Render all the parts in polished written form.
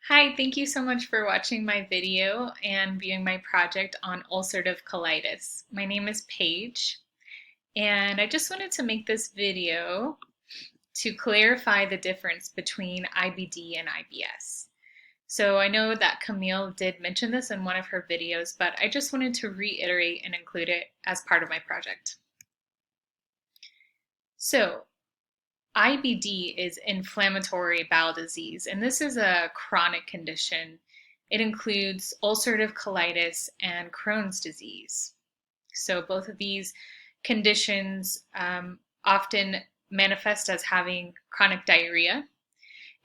Hi, thank you so much for watching my video and viewing my project on ulcerative colitis. My name is Paige, and I just wanted to make this video to clarify the difference between IBD and IBS. So I know that Camille did mention this in one of her videos, but I just wanted to reiterate and include it as part of my project. So IBD is inflammatory bowel disease, and this is a chronic condition. It includes ulcerative colitis and Crohn's disease. So both of these conditions often manifest as having chronic diarrhea.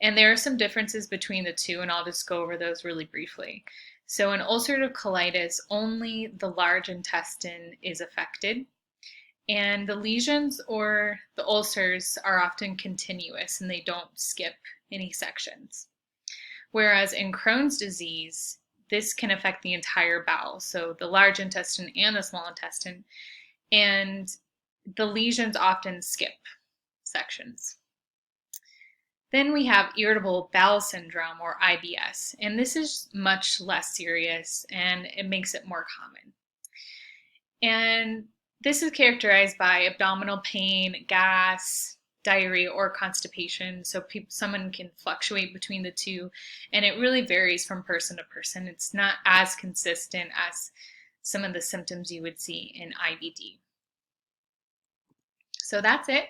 And there are some differences between the two, and I'll just go over those really briefly. So in ulcerative colitis, only the large intestine is affected. And the lesions or the ulcers are often continuous and they don't skip any sections. Whereas in Crohn's disease, this can affect the entire bowel, so the large intestine and the small intestine, and the lesions often skip sections. Then we have irritable bowel syndrome, or IBS, and this is much less serious and it makes it more common. And this is characterized by abdominal pain, gas, diarrhea, or constipation. So someone can fluctuate between the two, and it really varies from person to person. It's not as consistent as some of the symptoms you would see in IBD. So that's it.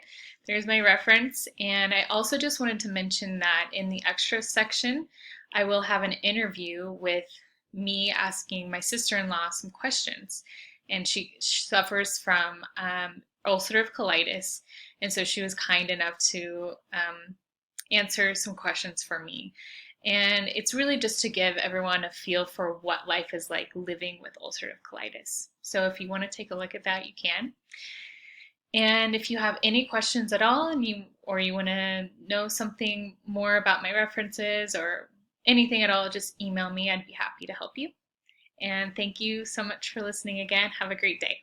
There's my reference. And I also just wanted to mention that in the extra section, I will have an interview with me asking my sister-in-law some questions. And she suffers from ulcerative colitis, and so she was kind enough to answer some questions for me. And it's really just to give everyone a feel for what life is like living with ulcerative colitis. So if you want to take a look at that, you can. And if you have any questions at all, and you want to know something more about my references or anything at all, just email me. I'd be happy to help you. And thank you so much for listening again. Have a great day.